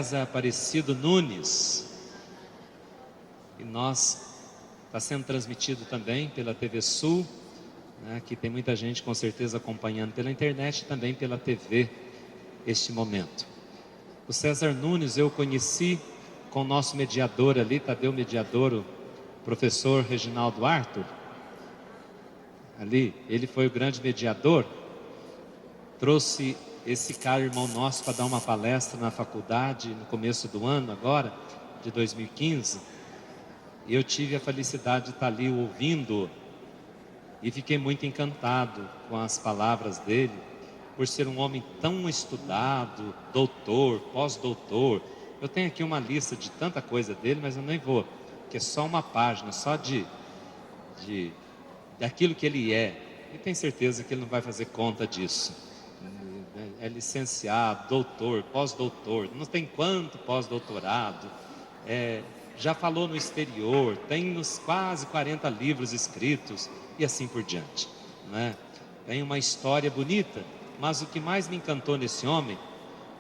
César Aparecido Nunes. E está sendo transmitido também pela TV Sul, né, que tem muita gente com certeza acompanhando pela internet e também pela TV este momento. O César Nunes eu conheci com o nosso mediador ali, Tadeu Mediador, o professor Reginaldo Arthur. Ali, ele foi o grande mediador, trouxe esse cara, irmão nosso, para dar uma palestra na faculdade no começo do ano agora, de 2015. E eu tive a felicidade de estar ali ouvindo e fiquei muito encantado com as palavras dele, por ser um homem tão estudado, doutor, pós-doutor. Eu tenho aqui uma lista de tanta coisa dele, mas eu nem vou, que é só uma página, só daquilo que ele é. E tenho certeza que ele não vai fazer conta disso. É licenciado, doutor, pós-doutor, não tem quanto pós-doutorado, já falou no exterior, tem uns quase 40 livros escritos e assim por diante, né? Tem uma história bonita, mas o que mais me encantou nesse homem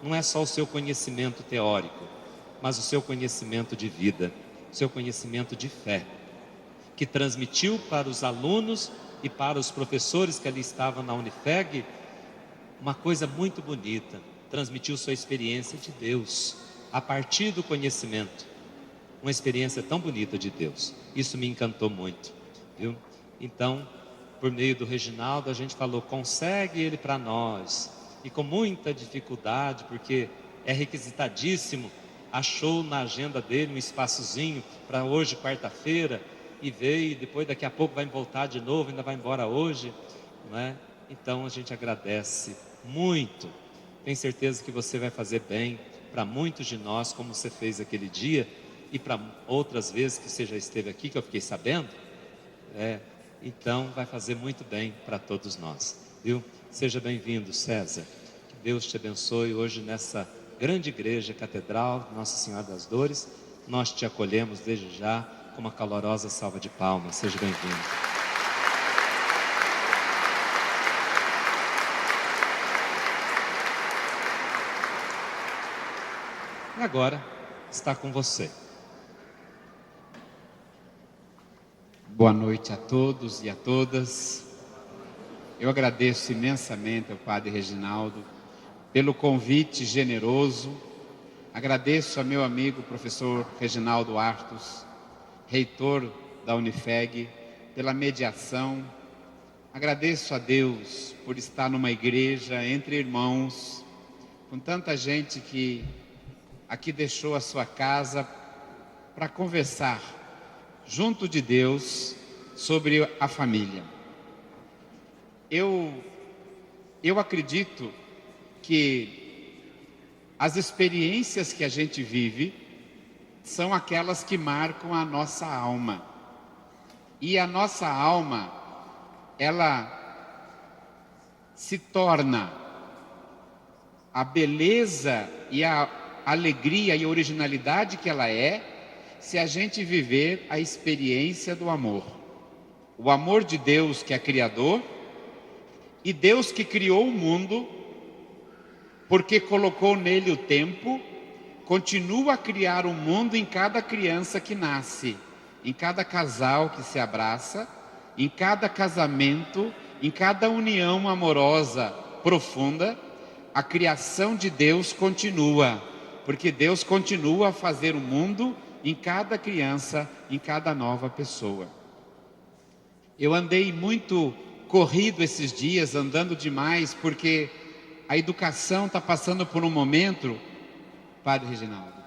não é só o seu conhecimento teórico, mas o seu conhecimento de vida, o seu conhecimento de fé, que transmitiu para os alunos e para os professores que ali estavam na Unifeg uma coisa muito bonita. Transmitiu sua experiência de Deus a partir do conhecimento, uma experiência tão bonita de Deus. Isso me encantou muito, viu? Então, por meio do Reginaldo, a gente falou, consegue ele para nós, e com muita dificuldade, porque é requisitadíssimo, achou na agenda dele um espaçozinho para hoje, quarta-feira, e veio, depois daqui a pouco vai voltar de novo, ainda vai embora hoje, não é? Então a gente agradece muito, tenho certeza que você vai fazer bem para muitos de nós, como você fez aquele dia, e para outras vezes que você já esteve aqui, que eu fiquei sabendo, então vai fazer muito bem para todos nós, viu? Seja bem-vindo, César, que Deus te abençoe hoje nessa grande igreja catedral, Nossa Senhora das Dores. Nós te acolhemos desde já com uma calorosa salva de palmas. Seja bem-vindo. E agora está com você. Boa noite a todos e a todas. Eu agradeço imensamente ao Padre Reginaldo pelo convite generoso. Agradeço a meu amigo professor Reginaldo Artus, reitor da Unifeg, pela mediação. Agradeço a Deus por estar numa igreja entre irmãos, com tanta gente que aqui deixou a sua casa para conversar junto de Deus sobre a família. Eu acredito que as experiências que a gente vive são aquelas que marcam a nossa alma. E a nossa alma, ela se torna a beleza e a alegria e a originalidade que ela é, se a gente viver a experiência do amor. O amor de Deus, que é Criador, e Deus que criou o mundo, porque colocou nele o tempo, continua a criar o mundo em cada criança que nasce, em cada casal que se abraça, em cada casamento, em cada união amorosa profunda. A criação de Deus continua, porque Deus continua a fazer o mundo em cada criança, em cada nova pessoa. Eu andei muito corrido esses dias, andando demais, porque a educação está passando por um momento, Padre Reginaldo.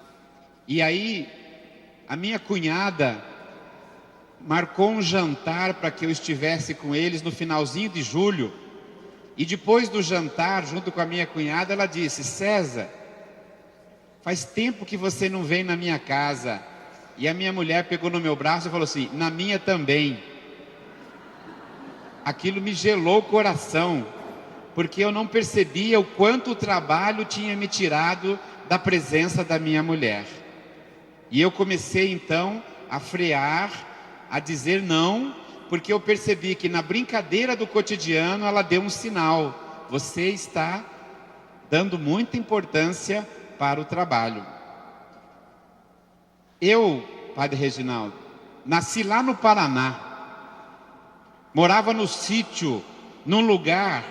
E aí, a minha cunhada marcou um jantar para que eu estivesse com eles no finalzinho de julho. E depois do jantar, junto com a minha cunhada, ela disse: César, faz tempo que você não vem na minha casa. E a minha mulher pegou no meu braço e falou assim: na minha também. Aquilo me gelou o coração, porque eu não percebia o quanto o trabalho tinha me tirado da presença da minha mulher. E eu comecei então a frear, a dizer não, porque eu percebi que na brincadeira do cotidiano ela deu um sinal: você está dando muita importância para o trabalho. Eu, Padre Reginaldo, nasci lá no Paraná, morava no sítio, num lugar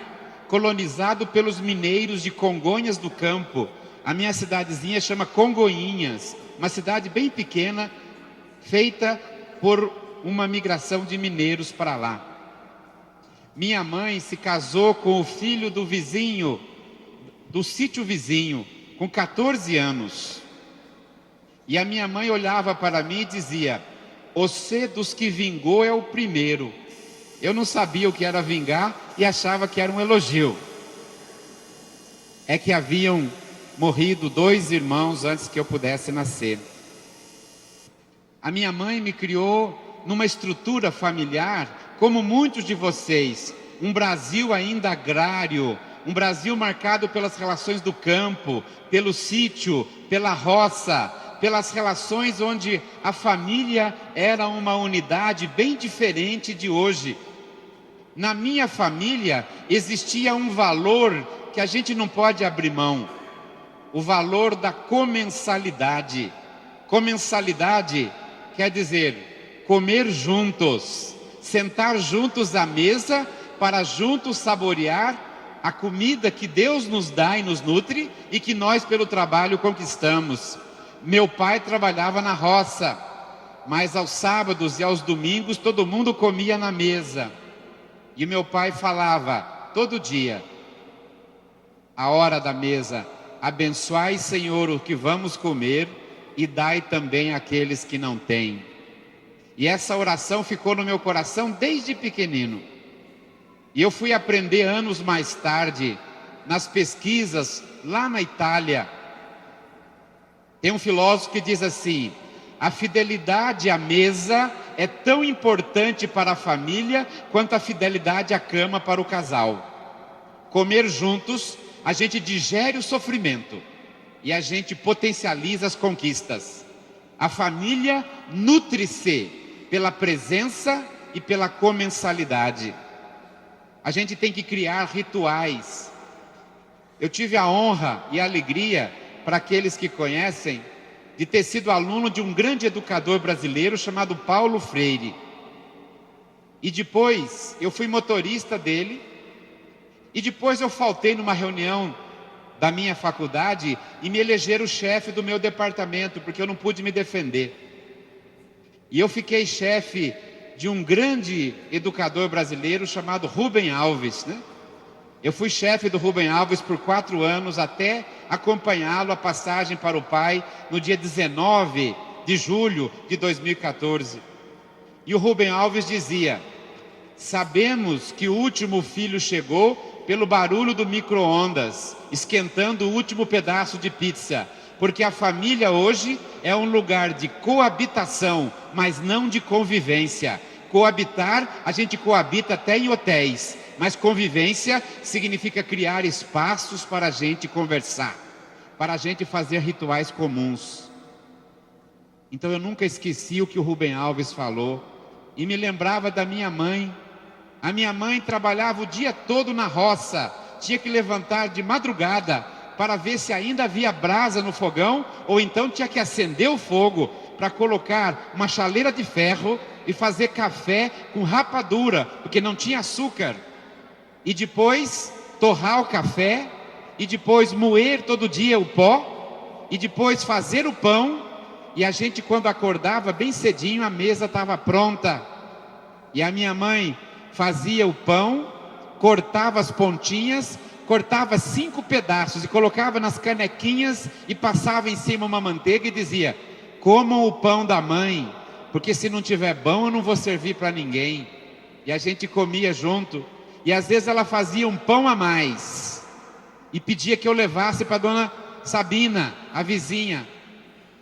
colonizado pelos mineiros de Congonhas do Campo. A minha cidadezinha chama Congonhinhas, uma cidade bem pequena, feita por uma migração de mineiros para lá. Minha mãe se casou com o filho do vizinho, do sítio vizinho, com 14 anos. E a minha mãe olhava para mim e dizia: "Você dos que vingou é o primeiro." Eu não sabia o que era vingar e achava que era um elogio. É que haviam morrido 2 irmãos antes que eu pudesse nascer. A minha mãe me criou numa estrutura familiar, como muitos de vocês, um Brasil ainda agrário, um Brasil marcado pelas relações do campo, pelo sítio, pela roça, pelas relações onde a família era uma unidade bem diferente de hoje. Na minha família existia um valor que a gente não pode abrir mão, o valor da comensalidade. Comensalidade quer dizer comer juntos, sentar juntos à mesa para juntos saborear a comida que Deus nos dá e nos nutre e que nós pelo trabalho conquistamos. Meu pai trabalhava na roça, mas aos sábados e aos domingos todo mundo comia na mesa. E meu pai falava todo dia, a hora da mesa: "Abençoai, Senhor, o que vamos comer e dai também àqueles que não têm." E essa oração ficou no meu coração desde pequenino. E eu fui aprender anos mais tarde, nas pesquisas lá na Itália. Tem um filósofo que diz assim: a fidelidade à mesa é tão importante para a família quanto a fidelidade à cama para o casal. Comer juntos, a gente digere o sofrimento e a gente potencializa as conquistas. A família nutre-se pela presença e pela comensalidade. A gente tem que criar rituais. Eu tive a honra e a alegria, para aqueles que conhecem, de ter sido aluno de um grande educador brasileiro chamado Paulo Freire. E depois eu fui motorista dele, e depois eu faltei numa reunião da minha faculdade e me elegeram chefe do meu departamento, porque eu não pude me defender. E eu fiquei chefe de um grande educador brasileiro chamado Rubem Alves, né? Eu fui chefe do Rubem Alves por 4 anos, até acompanhá-lo a passagem para o pai no dia 19 de julho de 2014. E o Rubem Alves dizia: "Sabemos que o último filho chegou pelo barulho do micro-ondas, esquentando o último pedaço de pizza, porque a família hoje é um lugar de coabitação, mas não de convivência. Coabitar, a gente coabita até em hotéis, mas convivência significa criar espaços para a gente conversar, para a gente fazer rituais comuns." Então eu nunca esqueci o que o Rubem Alves falou, e me lembrava da minha mãe. A minha mãe trabalhava o dia todo na roça, tinha que levantar de madrugada para ver se ainda havia brasa no fogão, ou então tinha que acender o fogo para colocar uma chaleira de ferro e fazer café com rapadura, porque não tinha açúcar. E depois torrar o café, e depois moer todo dia o pó, e depois fazer o pão. E a gente, quando acordava bem cedinho, a mesa estava pronta. E a minha mãe fazia o pão, cortava as pontinhas, cortava 5 pedaços e colocava nas canequinhas e passava em cima uma manteiga e dizia: "Comam o pão da mãe, porque se não tiver bom eu não vou servir para ninguém." E a gente comia junto. E às vezes ela fazia um pão a mais e pedia que eu levasse para a dona Sabina, a vizinha.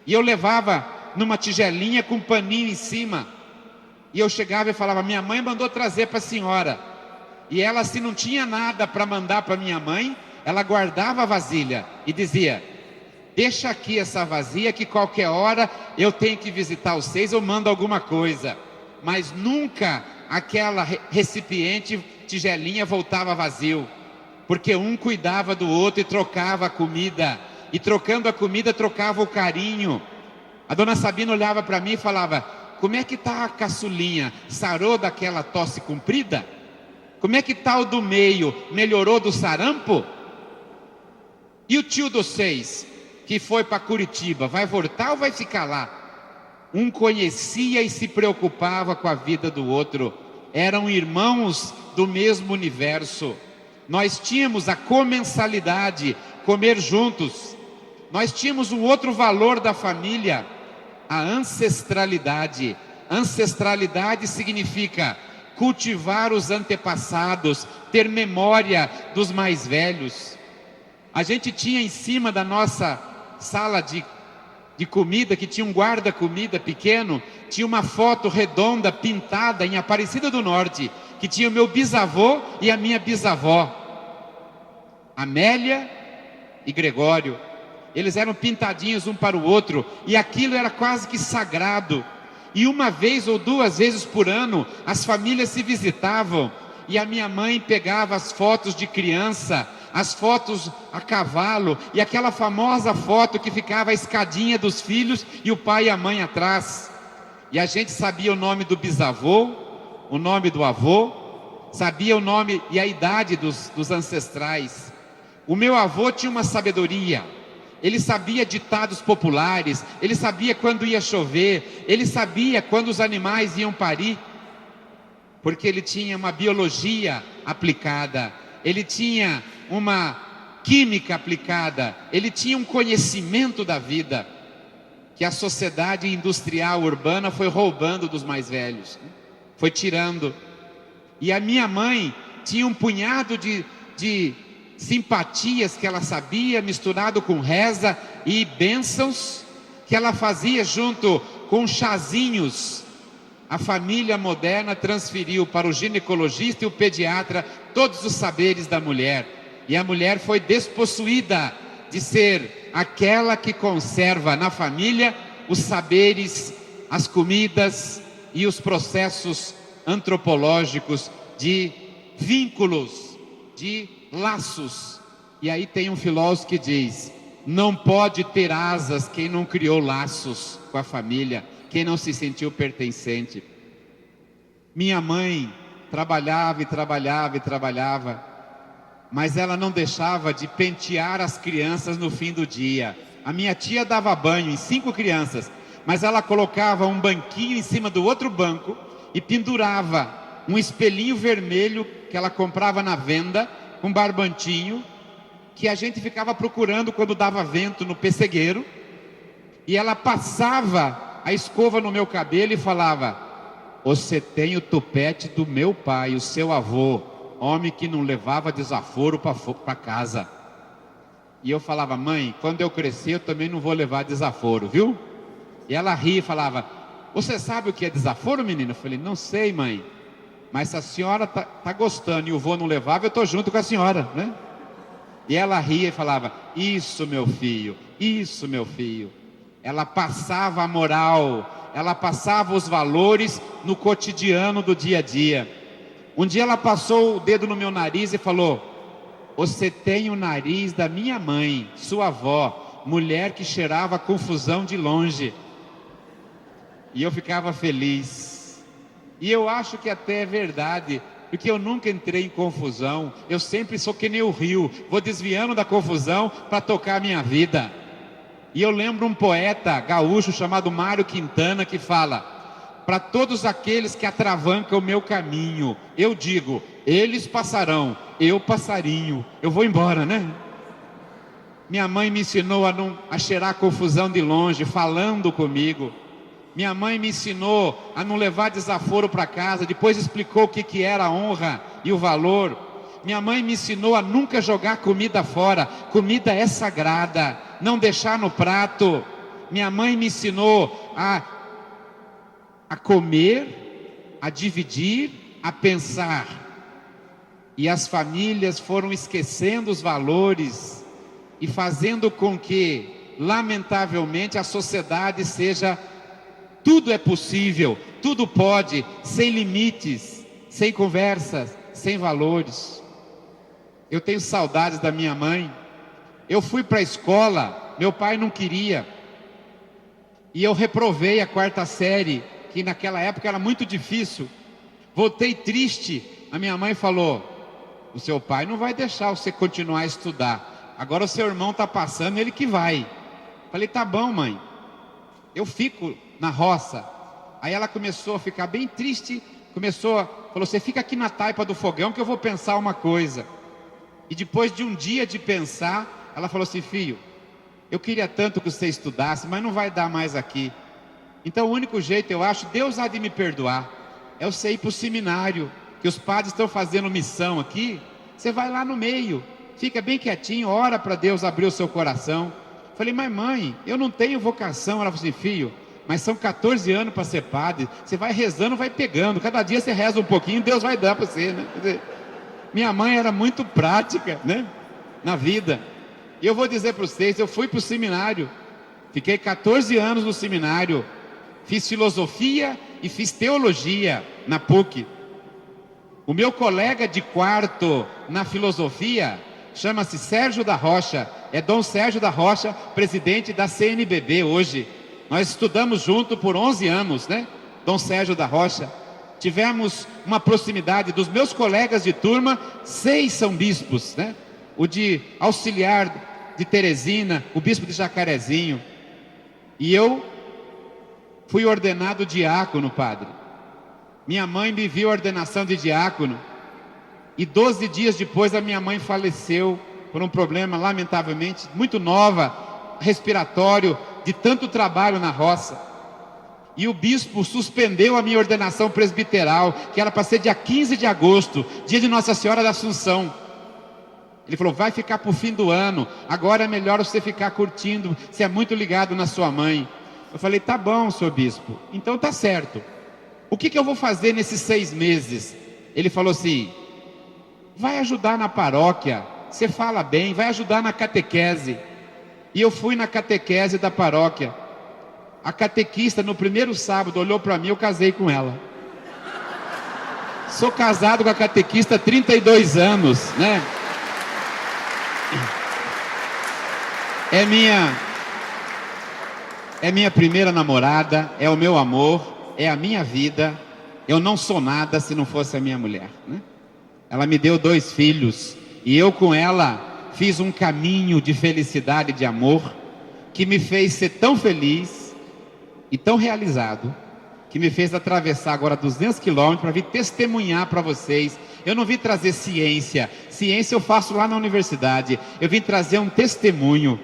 E eu levava numa tigelinha com um paninho em cima. E eu chegava e falava: "Minha mãe mandou trazer para a senhora." E ela, se não tinha nada para mandar para minha mãe, ela guardava a vasilha e dizia: "Deixa aqui essa vasilha que qualquer hora eu tenho que visitar vocês, eu mando alguma coisa." Mas nunca aquela recipiente, tigelinha, voltava vazio, porque um cuidava do outro e trocava a comida. E trocando a comida, trocava o carinho. A dona Sabina olhava para mim e falava: como é que está a caçulinha? Sarou daquela tosse comprida? Como é que está o do meio? Melhorou do sarampo? E o tio dos 6, que foi para Curitiba, vai voltar ou vai ficar lá? Um conhecia e se preocupava com a vida do outro. Eram irmãos do mesmo universo. Nós tínhamos a comensalidade, comer juntos. Nós tínhamos um outro valor da família, a ancestralidade. Ancestralidade significa cultivar os antepassados, ter memória dos mais velhos. A gente tinha em cima da nossa sala de comida, que tinha um guarda-comida pequeno, tinha uma foto redonda pintada em Aparecida do Norte, que tinha o meu bisavô e a minha bisavó, Amélia e Gregório. Eles eram pintadinhos um para o outro, e aquilo era quase que sagrado. E uma vez ou duas vezes por ano, as famílias se visitavam, e a minha mãe pegava as fotos de criança, as fotos a cavalo, e aquela famosa foto que ficava a escadinha dos filhos e o pai e a mãe atrás. E a gente sabia o nome do bisavô, o nome do avô, sabia o nome e a idade dos ancestrais. O meu avô tinha uma sabedoria. Ele sabia ditados populares, ele sabia quando ia chover, ele sabia quando os animais iam parir, porque ele tinha uma biologia aplicada, ele tinha uma química aplicada, ele tinha um conhecimento da vida, que a sociedade industrial urbana foi roubando dos mais velhos, foi tirando. E a minha mãe tinha um punhado de simpatias que ela sabia, misturado com reza e bênçãos, que ela fazia junto com chazinhos. A família moderna transferiu para o ginecologista e o pediatra todos os saberes da mulher. E a mulher foi despossuída de ser aquela que conserva na família os saberes, as comidas e os processos antropológicos de vínculos, de laços. E aí tem um filósofo que diz: não pode ter asas quem não criou laços com a família, quem não se sentiu pertencente. Minha mãe trabalhava e trabalhava e trabalhava, mas ela não deixava de pentear as crianças no fim do dia. A minha tia dava banho em 5 crianças, mas ela colocava um banquinho em cima do outro banco e pendurava um espelhinho vermelho que ela comprava na venda, um barbantinho, que a gente ficava procurando quando dava vento no pessegueiro, e ela passava a escova no meu cabelo e falava: você tem o tupete do meu pai, o seu avô, homem que não levava desaforo para casa. E eu falava: mãe, quando eu crescer eu também não vou levar desaforo, viu? E ela ria e falava: você sabe o que é desaforo, menina? Eu falei: não sei, mãe, mas se a senhora tá gostando e o vô não levava, eu estou junto com a senhora, né? E ela ria e falava: isso, meu filho, isso, meu filho. Ela passava a moral, ela passava os valores no cotidiano do dia a dia. Um dia ela passou o dedo no meu nariz e falou: você tem o nariz da minha mãe, sua avó, mulher que cheirava confusão de longe. E eu ficava feliz. E eu acho que até é verdade, porque eu nunca entrei em confusão. Eu sempre sou que nem o rio, vou desviando da confusão para tocar a minha vida. E eu lembro um poeta gaúcho chamado Mário Quintana que fala: para todos aqueles que atravancam o meu caminho, eu digo, eles passarão, eu passarinho, eu vou embora, né? Minha mãe me ensinou a cheirar confusão de longe, falando comigo. Minha mãe me ensinou a não levar desaforo para casa, depois explicou o que era a honra e o valor. Minha mãe me ensinou a nunca jogar comida fora, comida é sagrada, não deixar no prato. Minha mãe me ensinou a comer, a dividir, a pensar. E as famílias foram esquecendo os valores e fazendo com que, lamentavelmente, a sociedade seja: tudo é possível, tudo pode, sem limites, sem conversas, sem valores. Eu tenho saudades da minha mãe. Eu fui para a escola, meu pai não queria. E eu reprovei a 4ª série, que naquela época era muito difícil. Voltei triste. A minha mãe falou: o seu pai não vai deixar você continuar a estudar. Agora o seu irmão está passando, ele que vai. Falei: tá bom, mãe, eu fico na roça. Aí ela começou a ficar bem triste. Falou: você fica aqui na taipa do fogão que eu vou pensar uma coisa. E depois de um dia de pensar, ela falou assim: filho, eu queria tanto que você estudasse, mas não vai dar mais aqui. Então o único jeito, eu acho, Deus há de me perdoar, é você ir para o seminário, que os padres estão fazendo missão aqui. Você vai lá no meio, fica bem quietinho, ora para Deus abrir o seu coração. Falei: mas mãe, eu não tenho vocação. Ela falou assim: filho, mas são 14 anos para ser padre, você vai rezando, vai pegando, cada dia você reza um pouquinho, Deus vai dar para você, né? Quer dizer, minha mãe era muito prática, né, na vida. E eu vou dizer para vocês, eu fui para o seminário, fiquei 14 anos no seminário, fiz filosofia e fiz teologia na PUC. O meu colega de quarto na filosofia chama-se Sérgio da Rocha, é Dom Sérgio da Rocha, presidente da CNBB hoje. Nós estudamos junto por 11 anos, né? Dom Sérgio da Rocha. Tivemos uma proximidade dos meus colegas de turma, 6 são bispos, né? O de auxiliar de Teresina, o bispo de Jacarezinho. E eu fui ordenado diácono, padre. Minha mãe me viu a ordenação de diácono. E 12 dias depois a minha mãe faleceu por um problema, lamentavelmente, muito nova, respiratório, de tanto trabalho na roça. E o bispo suspendeu a minha ordenação presbiteral, que era para ser dia 15 de agosto, dia de Nossa Senhora da Assunção. Ele falou: vai ficar para o fim do ano, agora é melhor você ficar curtindo, você é muito ligado na sua mãe. Eu falei: tá bom, senhor bispo, então tá certo. O que eu vou fazer nesses 6 meses? Ele falou assim: vai ajudar na paróquia, você fala bem, vai ajudar na catequese. E eu fui na catequese da paróquia. A catequista no primeiro sábado olhou para mim, eu casei com ela. Sou casado com a catequista há 32 anos, né? É minha primeira namorada, é o meu amor, é a minha vida. Eu não sou nada se não fosse a minha mulher, né? Ela me deu 2 filhos e eu com ela fiz um caminho de felicidade e de amor que me fez ser tão feliz e tão realizado, que me fez atravessar agora 200 quilômetros para vir testemunhar para vocês. Eu não vim trazer ciência eu faço lá na universidade, eu vim trazer um testemunho.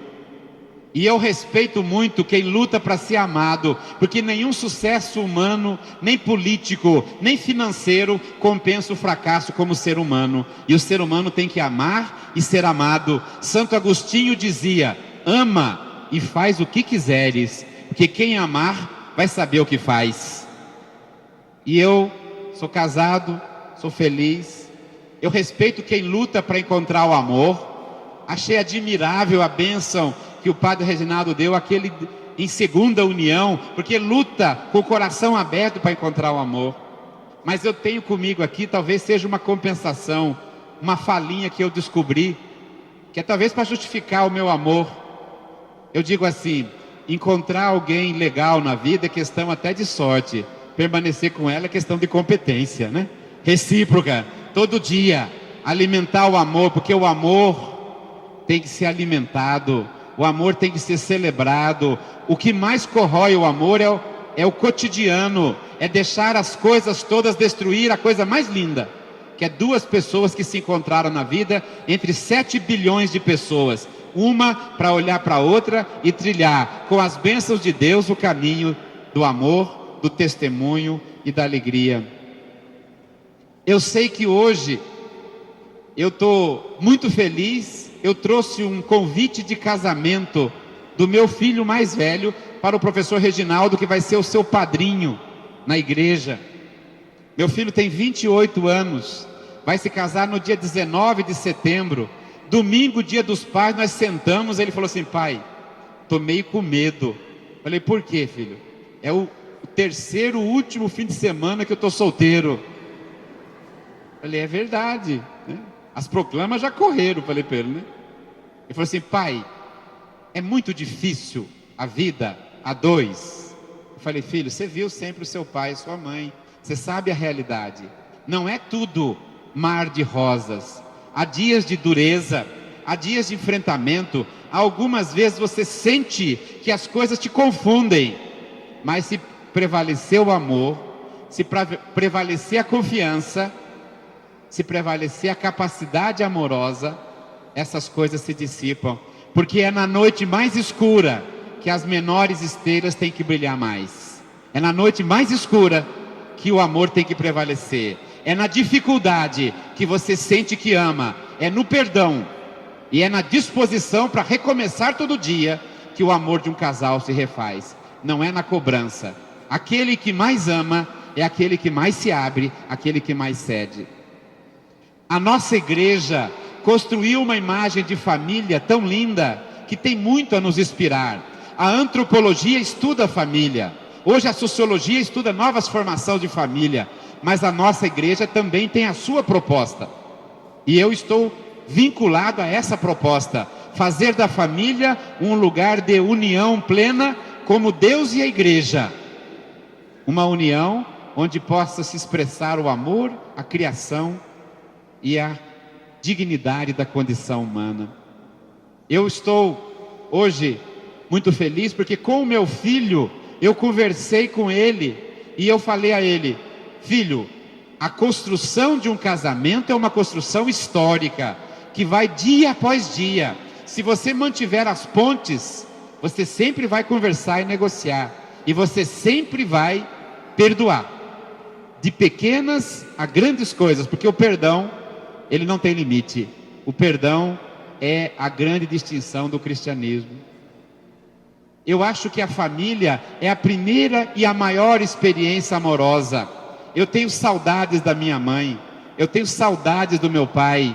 E eu respeito muito quem luta para ser amado, porque nenhum sucesso humano, nem político, nem financeiro compensa o fracasso como ser humano. E o ser humano tem que amar e ser amado. Santo Agostinho dizia: ama e faz o que quiseres, porque quem amar vai saber o que faz. E eu sou casado, sou feliz. Eu respeito quem luta para encontrar o amor. Achei admirável a bênção que o padre Reginaldo deu, aquele em segunda união, porque luta com o coração aberto para encontrar o amor. Mas eu tenho comigo aqui, talvez seja uma compensação, uma falinha que eu descobri, que é talvez para justificar o meu amor. Eu digo assim: encontrar alguém legal na vida é questão até de sorte, permanecer com ela é questão de competência, né? Recíproca, todo dia, alimentar o amor, porque o amor tem que ser alimentado. O amor tem que ser celebrado. O que mais corrói o amor é o cotidiano, é deixar as coisas todas destruir a coisa mais linda, que é 2 pessoas que se encontraram na vida, entre 7 bilhões de pessoas, uma para olhar para a outra e trilhar com as bênçãos de Deus o caminho do amor, do testemunho e da alegria. Eu sei que hoje eu estou muito feliz. Eu trouxe um convite de casamento do meu filho mais velho para o professor Reginaldo, que vai ser o seu padrinho na igreja. Meu filho tem 28 anos, vai se casar no dia 19 de setembro. Domingo, dia dos pais, nós sentamos, ele falou assim: pai, tô meio com medo. Falei: por quê, filho? É o 3º, último fim de semana que eu tô solteiro. Falei: é verdade, né? As proclamas já correram, falei para ele, né? Ele falou assim: pai, é muito difícil a vida, a dois. Eu falei, filho, você viu sempre o seu pai e sua mãe, você sabe a realidade. Não é tudo mar de rosas. Há dias de dureza, há dias de enfrentamento. Algumas vezes você sente que as coisas te confundem. Mas se prevalecer o amor, se prevalecer a confiança, se prevalecer a capacidade amorosa, essas coisas se dissipam. Porque é na noite mais escura que as menores estrelas têm que brilhar mais. É na noite mais escura que o amor tem que prevalecer. É na dificuldade que você sente que ama. É no perdão e é na disposição para recomeçar todo dia que o amor de um casal se refaz. Não é na cobrança. Aquele que mais ama é aquele que mais se abre, aquele que mais cede. A nossa igreja construiu uma imagem de família tão linda que tem muito a nos inspirar. A antropologia estuda a família. Hoje a sociologia estuda novas formações de família. Mas a nossa igreja também tem a sua proposta. E eu estou vinculado a essa proposta. Fazer da família um lugar de união plena como Deus e a igreja. Uma união onde possa se expressar o amor, a criação e a dignidade da condição humana. Eu estou hoje muito feliz porque com o meu filho eu conversei com ele e eu falei a ele: filho, a construção de um casamento é uma construção histórica que vai dia após dia. Se você mantiver as pontes, você sempre vai conversar e negociar, e você sempre vai perdoar, de pequenas a grandes coisas, porque o perdão, ele não tem limite. O perdão é a grande distinção do cristianismo. Eu acho que a família é a primeira e a maior experiência amorosa. Eu tenho saudades da minha mãe, eu tenho saudades do meu pai.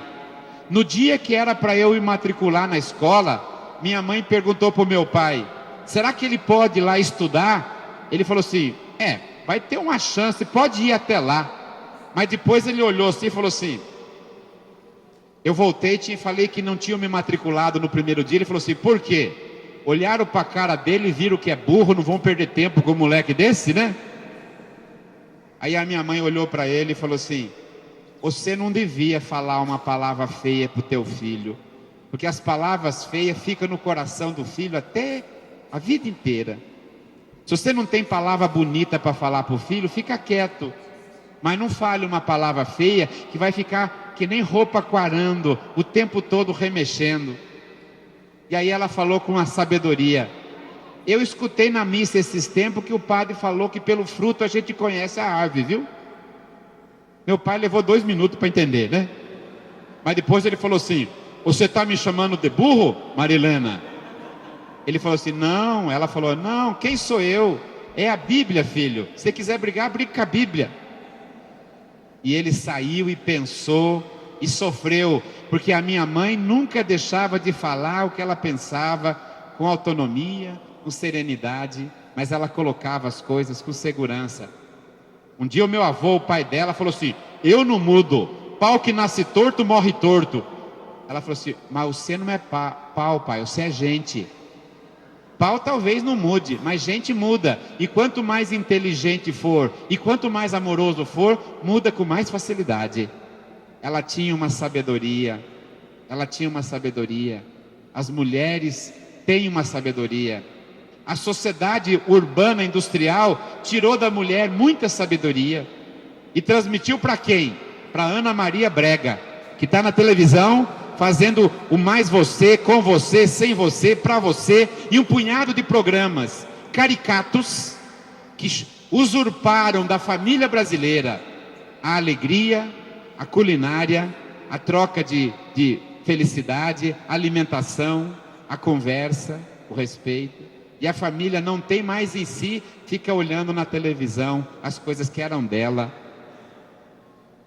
No dia que era para eu me matricular na escola, minha mãe perguntou para o meu pai: será que ele pode ir lá estudar? Ele falou assim: vai ter uma chance, pode ir até lá. Mas depois ele olhou assim e falou assim... Eu voltei e falei que não tinham me matriculado no primeiro dia. Ele falou assim: por quê? Olharam para a cara dele e viram que é burro, não vão perder tempo com um moleque desse, né? Aí a minha mãe olhou para ele e falou assim: você não devia falar uma palavra feia para o teu filho, porque as palavras feias ficam no coração do filho até a vida inteira. Se você não tem palavra bonita para falar para o filho, fica quieto. Mas não fale uma palavra feia que vai ficar que nem roupa quarando, o tempo todo remexendo. E aí ela falou com uma sabedoria. Eu escutei na missa esses tempos que o padre falou que pelo fruto a gente conhece a árvore, viu? Meu pai levou 2 minutos para entender, né? Mas depois ele falou assim: você está me chamando de burro, Marilena? Ele falou assim: não. Ela falou: não, quem sou eu? É a Bíblia, filho. Se você quiser brigar, brigue com a Bíblia. E ele saiu e pensou e sofreu, porque a minha mãe nunca deixava de falar o que ela pensava, com autonomia, com serenidade, mas ela colocava as coisas com segurança. Um dia o meu avô, o pai dela, falou assim: eu não mudo, pau que nasce torto, morre torto. Ela falou assim: mas você não é pau, pai, você é gente. Pau talvez não mude, mas gente muda. E quanto mais inteligente for, e quanto mais amoroso for, muda com mais facilidade. Ela tinha uma sabedoria. Ela tinha uma sabedoria. As mulheres têm uma sabedoria. A sociedade urbana industrial tirou da mulher muita sabedoria e transmitiu para quem? Para Ana Maria Brega, que está na televisão fazendo o mais você, com você, sem você, para você, e um punhado de programas caricatos que usurparam da família brasileira a alegria, a culinária, a troca de felicidade, a alimentação, a conversa, o respeito. E a família não tem mais em si, fica olhando na televisão as coisas que eram dela.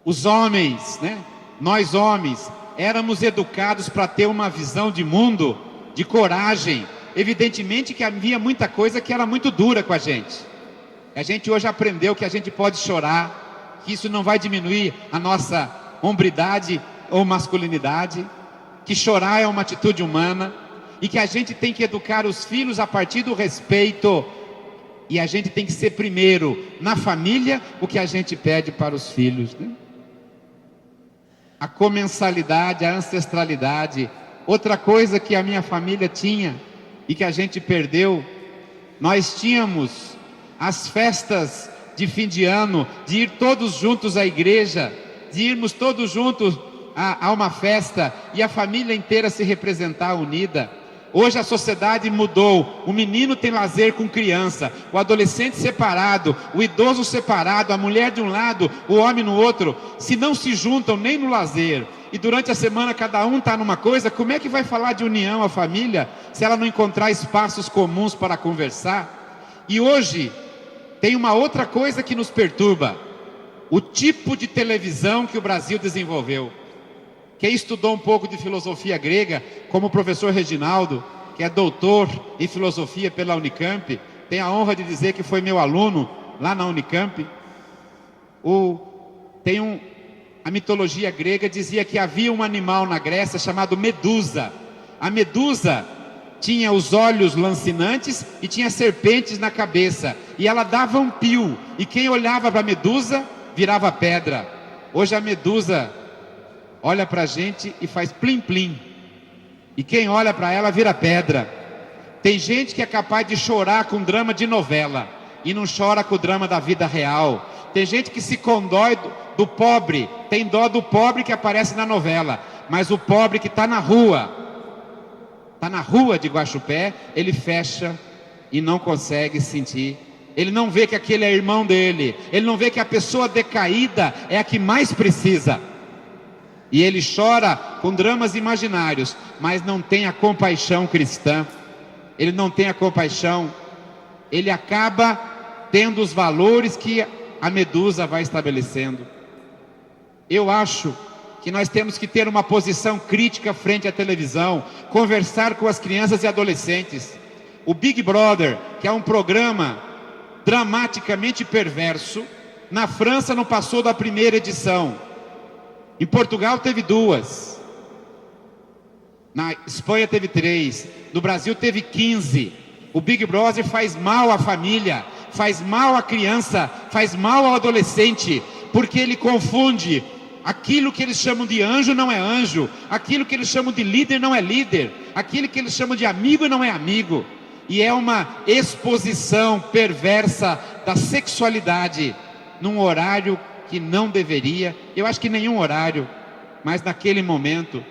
Os homens, né? Nós homens éramos educados para ter uma visão de mundo, de coragem. Evidentemente que havia muita coisa que era muito dura com a gente. A gente hoje aprendeu que a gente pode chorar, que isso não vai diminuir a nossa hombridade ou masculinidade, que chorar é uma atitude humana. e que a gente tem que educar os filhos a partir do respeito, e a gente tem que ser primeiro na família o que a gente pede para os filhos, né? A comensalidade, a ancestralidade. Outra coisa que a minha família tinha e que a gente perdeu, nós tínhamos as festas de fim de ano, de ir todos juntos à igreja, de irmos todos juntos a uma festa e a família inteira se representar unida. Hoje a sociedade mudou, o menino tem lazer com criança, o adolescente separado, o idoso separado, a mulher de um lado, o homem no outro. Se não se juntam nem no lazer, e durante a semana cada um está numa coisa, como é que vai falar de união a família, se ela não encontrar espaços comuns para conversar? E hoje tem uma outra coisa que nos perturba, o tipo de televisão que o Brasil desenvolveu. Quem estudou um pouco de filosofia grega, como o professor Reginaldo, que é doutor em filosofia pela Unicamp, tem a honra de dizer que foi meu aluno lá na Unicamp. A mitologia grega dizia que havia um animal na Grécia chamado Medusa. A Medusa tinha os olhos lancinantes e tinha serpentes na cabeça, e ela dava um pio, e quem olhava para a Medusa virava pedra. Hoje a Medusa olha para a gente e faz plim plim, e quem olha para ela vira pedra. Tem gente que é capaz de chorar com drama de novela e não chora com o drama da vida real. Tem gente que se condói do pobre, tem dó do pobre que aparece na novela, mas o pobre que está na rua de Guaxupé, ele fecha e não consegue sentir. Ele não vê que aquele é irmão dele, ele não vê que a pessoa decaída é a que mais precisa. E ele chora com dramas imaginários, mas não tem a compaixão cristã. Ele não tem a compaixão. Ele acaba tendo os valores que a Medusa vai estabelecendo. Eu acho que nós temos que ter uma posição crítica frente à televisão, conversar com as crianças e adolescentes. O Big Brother, que é um programa dramaticamente perverso, na França não passou da primeira edição. Em Portugal teve 2, na Espanha teve 3, no Brasil teve 15. O Big Brother faz mal à família, faz mal à criança, faz mal ao adolescente, porque ele confunde aquilo que eles chamam de anjo não é anjo, aquilo que eles chamam de líder não é líder, aquilo que eles chamam de amigo não é amigo, e é uma exposição perversa da sexualidade num horário que não deveria. Eu acho que nenhum horário, mas naquele momento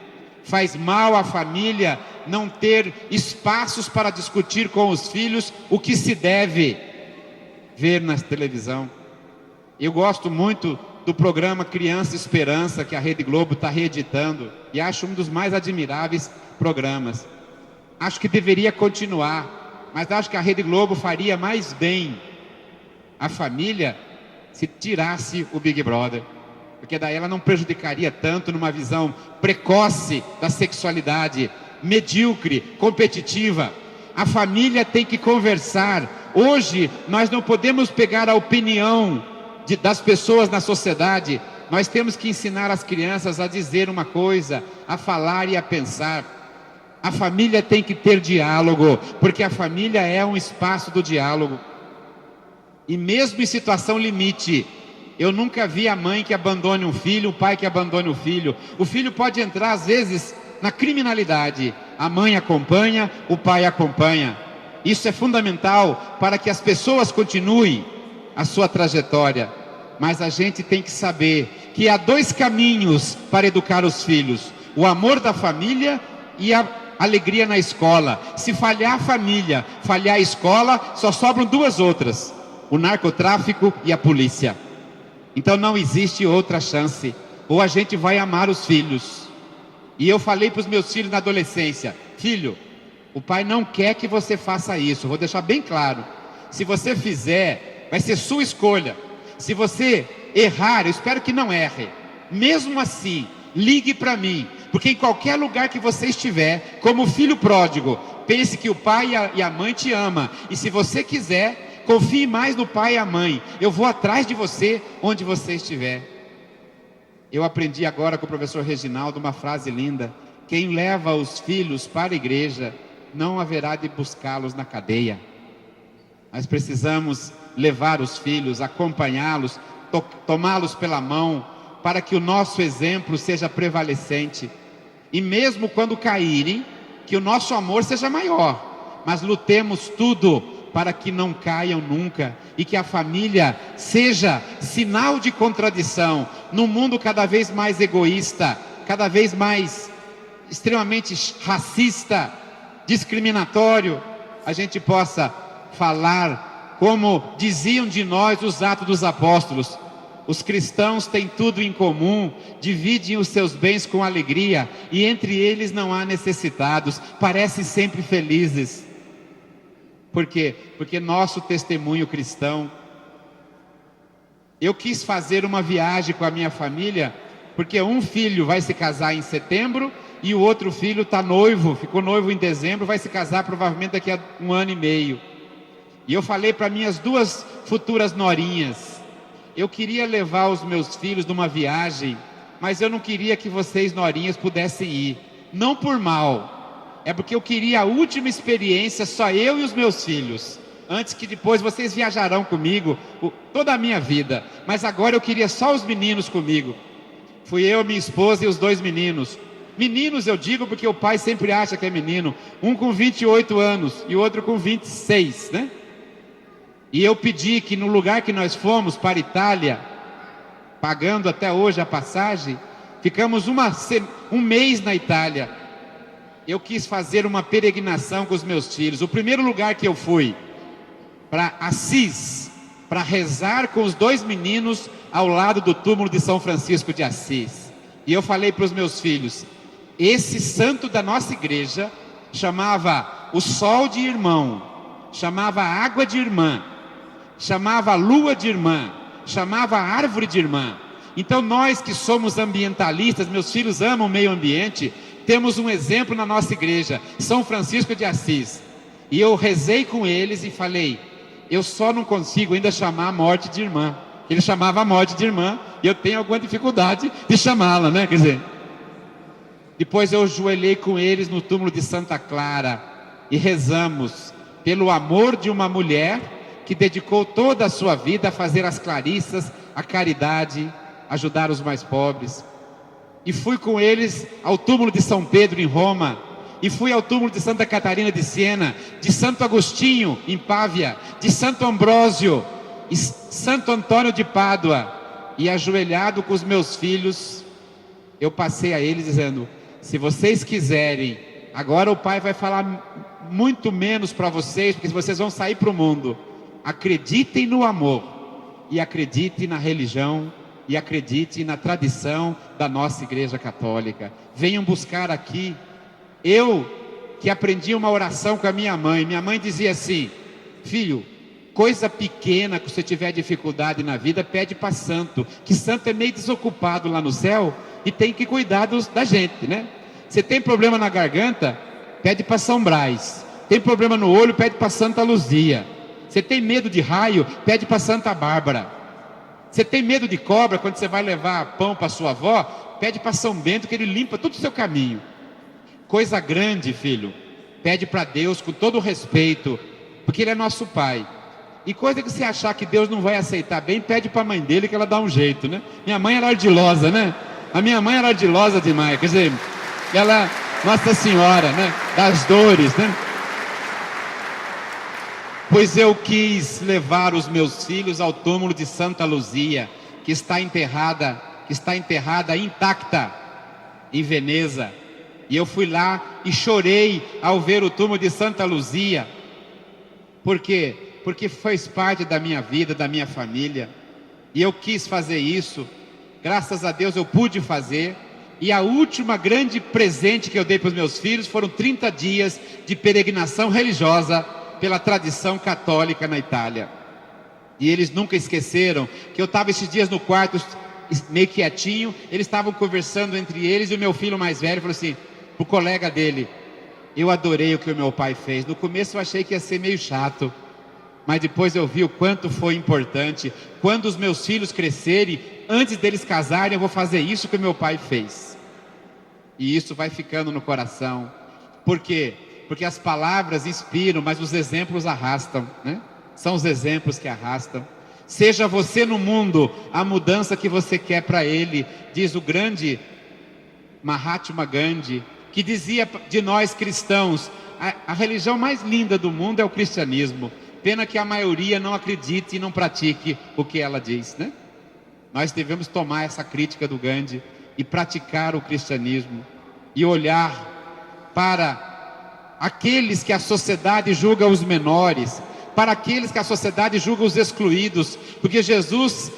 faz mal à família não ter espaços para discutir com os filhos o que se deve ver na televisão. Eu gosto muito do programa Criança Esperança, que a Rede Globo está reeditando, e acho um dos mais admiráveis programas. Acho que deveria continuar, mas acho que a Rede Globo faria mais bem à família se tirasse o Big Brother, porque daí ela não prejudicaria tanto numa visão precoce da sexualidade, medíocre, competitiva. A família tem que conversar. Hoje nós não podemos pegar a opinião das pessoas na sociedade. Nós temos que ensinar as crianças a dizer uma coisa, a falar e a pensar. A família tem que ter diálogo, porque a família é um espaço do diálogo. E mesmo em situação limite, eu nunca vi a mãe que abandone um filho, o pai que abandone o filho. O filho pode entrar às vezes na criminalidade, a mãe acompanha, o pai acompanha. Isso é fundamental para que as pessoas continuem a sua trajetória. Mas a gente tem que saber que há 2 caminhos para educar os filhos: o amor da família e a alegria na escola. Se falhar a família, falhar a escola, só sobram 2 outras: o narcotráfico e a polícia. Então não existe outra chance. Ou a gente vai amar os filhos. E eu falei para os meus filhos na adolescência: filho, o pai não quer que você faça isso. Vou deixar bem claro. Se você fizer, vai ser sua escolha. Se você errar, eu espero que não erre. Mesmo assim, ligue para mim, porque em qualquer lugar que você estiver, como filho pródigo, pense que o pai e a mãe te amam. E se você quiser, confie mais no pai e a mãe. Eu vou atrás de você onde você estiver. Eu aprendi agora com o professor Reginaldo uma frase linda: quem leva os filhos para a igreja não haverá de buscá-los na cadeia. Nós precisamos levar os filhos, acompanhá-los, tomá-los pela mão, para que o nosso exemplo seja prevalecente. E mesmo quando caírem, que o nosso amor seja maior, mas lutemos tudo para que não caiam nunca, e que a família seja sinal de contradição, num mundo cada vez mais egoísta, cada vez mais extremamente racista, discriminatório, a gente possa falar como diziam de nós os Atos dos Apóstolos: os cristãos têm tudo em comum, dividem os seus bens com alegria, e entre eles não há necessitados, parecem sempre felizes. Por quê? Porque nosso testemunho cristão... Eu quis fazer uma viagem com a minha família, porque um filho vai se casar em setembro, e o outro filho está noivo, ficou noivo em dezembro, vai se casar provavelmente daqui a 1 ano e meio. E eu falei para minhas 2 futuras norinhas: eu queria levar os meus filhos numa viagem, mas eu não queria que vocês, norinhas, pudessem ir. Não por mal, é porque eu queria a última experiência, só eu e os meus filhos. Antes que depois vocês viajarão comigo toda a minha vida, mas agora eu queria só os meninos comigo. Fui eu, minha esposa e os 2 meninos. Meninos eu digo porque o pai sempre acha que é menino. Um com 28 anos e o outro com 26, né? E eu pedi que no lugar que nós fomos, para a Itália, pagando até hoje a passagem, ficamos um mês na Itália. Eu quis fazer uma peregrinação com os meus filhos. O primeiro lugar que eu fui, para Assis, para rezar com os 2 meninos ao lado do túmulo de São Francisco de Assis. E eu falei para os meus filhos: esse santo da nossa igreja chamava o sol de irmão, chamava a água de irmã, chamava a lua de irmã, chamava a árvore de irmã. Então nós que somos ambientalistas, meus filhos amam o meio ambiente, temos um exemplo na nossa igreja, São Francisco de Assis. E eu rezei com eles e falei: eu só não consigo ainda chamar a morte de irmã. Ele chamava a morte de irmã, e eu tenho alguma dificuldade de chamá-la, né? Quer dizer, depois eu ajoelhei com eles no túmulo de Santa Clara e rezamos pelo amor de uma mulher que dedicou toda a sua vida a fazer as clarissas, a caridade, ajudar os mais pobres. E fui com eles ao túmulo de São Pedro em Roma, e fui ao túmulo de Santa Catarina de Siena, de Santo Agostinho em Pávia, de Santo Ambrósio e Santo Antônio de Pádua. E ajoelhado com os meus filhos, eu passei a eles dizendo: se vocês quiserem, agora o Pai vai falar muito menos para vocês, porque vocês vão sair para o mundo. Acreditem no amor, e acreditem na religião, e acreditem na tradição da nossa Igreja Católica. Venham buscar aqui. Eu que aprendi uma oração com a minha mãe dizia assim: filho, coisa pequena que você tiver dificuldade na vida, pede para santo, que santo é meio desocupado lá no céu e tem que cuidar da gente, né? Você tem problema na garganta, pede para São Brás. Tem problema no olho, pede para Santa Luzia. Você tem medo de raio, pede para Santa Bárbara. Você tem medo de cobra, quando você vai levar pão para sua avó, pede para São Bento, que ele limpa todo o seu caminho. Coisa grande, filho, pede para Deus com todo o respeito, porque Ele é nosso Pai. E coisa que você achar que Deus não vai aceitar bem, pede para a mãe dele, que ela dá um jeito, né? Minha mãe era ardilosa, né? A minha mãe era ardilosa demais, quer dizer, ela, Nossa Senhora, né? Das dores, né? Pois eu quis levar os meus filhos ao túmulo de Santa Luzia, que está enterrada intacta em Veneza. E eu fui lá e chorei ao ver o túmulo de Santa Luzia. Por quê? Porque faz parte da minha vida, da minha família. E eu quis fazer isso. Graças a Deus eu pude fazer. E a última grande presente que eu dei para os meus filhos foram 30 dias de peregrinação religiosa pela tradição católica na Itália. E eles nunca esqueceram que eu estava esses dias no quarto, meio quietinho. Eles estavam conversando entre eles, e o meu filho mais velho falou assim pro colega dele: eu adorei o que o meu pai fez. No começo eu achei que ia ser meio chato, mas depois eu vi o quanto foi importante. Quando os meus filhos crescerem, antes deles casarem, eu vou fazer isso que o meu pai fez. E isso vai ficando no coração. Por quê? Porque as palavras inspiram, mas os exemplos arrastam, né? São os exemplos que arrastam. Seja você no mundo a mudança que você quer para ele, diz o grande Mahatma Gandhi, que dizia de nós cristãos: a religião mais linda do mundo é o cristianismo. Pena que a maioria não acredite e não pratique o que ela diz, né? Nós devemos tomar essa crítica do Gandhi e praticar o cristianismo e olhar para aqueles que a sociedade julga os menores, para aqueles que a sociedade julga os excluídos, porque Jesus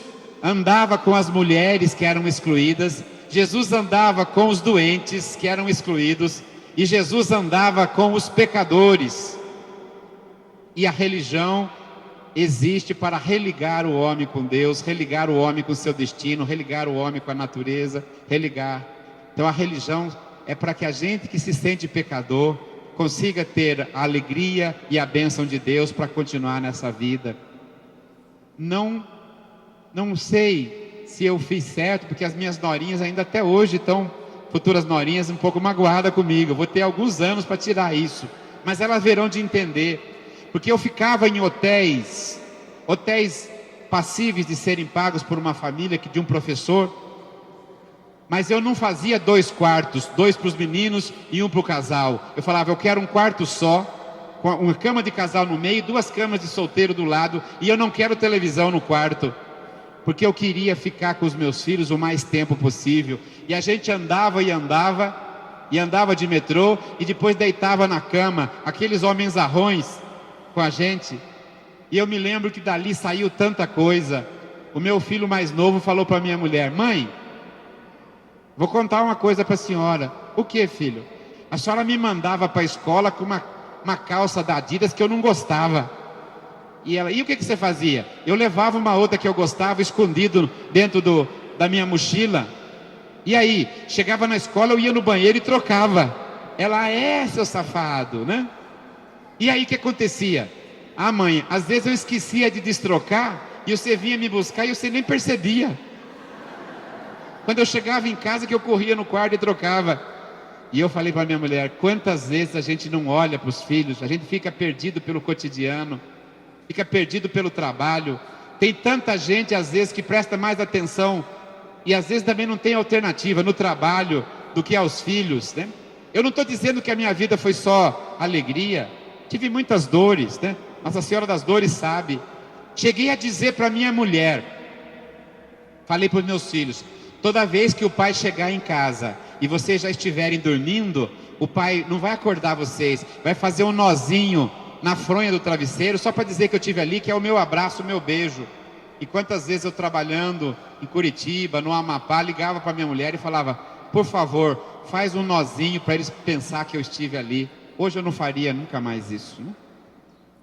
andava com as mulheres que eram excluídas, Jesus andava com os doentes que eram excluídos, e Jesus andava com os pecadores. E a religião existe para religar o homem com Deus, religar o homem com o seu destino, religar o homem com a natureza, religar. Então a religião é para que a gente que se sente pecador consiga ter a alegria e a bênção de Deus para continuar nessa vida. Não sei se eu fiz certo, porque as minhas norinhas ainda até hoje estão, futuras norinhas, um pouco magoadas comigo. Eu vou ter alguns anos para tirar isso, mas elas verão de entender. Porque eu ficava em hotéis passíveis de serem pagos por uma família, de um professor, mas eu não fazia 2 quartos, 2 para os meninos e 1 para o casal. Eu falava, eu quero um quarto só, com uma cama de casal no meio, 2 camas de solteiro do lado, e eu não quero televisão no quarto, porque eu queria ficar com os meus filhos o mais tempo possível. E a gente andava de metrô, e depois deitava na cama, aqueles homens arrões com a gente. E eu me lembro que dali saiu tanta coisa. O meu filho mais novo falou para minha mulher: mãe, vou contar uma coisa para a senhora. O que, filho? A senhora me mandava para a escola com uma calça da Adidas que eu não gostava. E ela, e o que você fazia? Eu levava uma outra que eu gostava escondido dentro da minha mochila. E aí, chegava na escola, eu ia no banheiro e trocava. Ela, seu safado, né? E aí o que acontecia? Ah, mãe, às vezes eu esquecia de destrocar e você vinha me buscar e você nem percebia. Quando eu chegava em casa que eu corria no quarto e trocava. E eu falei para minha mulher, quantas vezes a gente não olha para os filhos, a gente fica perdido pelo cotidiano, fica perdido pelo trabalho. Tem tanta gente às vezes que presta mais atenção e às vezes também não tem alternativa no trabalho do que aos filhos, né? Eu não estou dizendo que a minha vida foi só alegria, tive muitas dores, né? Nossa Senhora das Dores sabe. Cheguei a dizer para minha mulher, falei para os meus filhos, toda vez que o pai chegar em casa e vocês já estiverem dormindo, o pai não vai acordar vocês, vai fazer um nozinho na fronha do travesseiro, só para dizer que eu estive ali, que é o meu abraço, o meu beijo. E quantas vezes eu trabalhando em Curitiba, no Amapá, ligava para minha mulher e falava, por favor, faz um nozinho para eles pensar que eu estive ali. Hoje eu não faria nunca mais isso, né?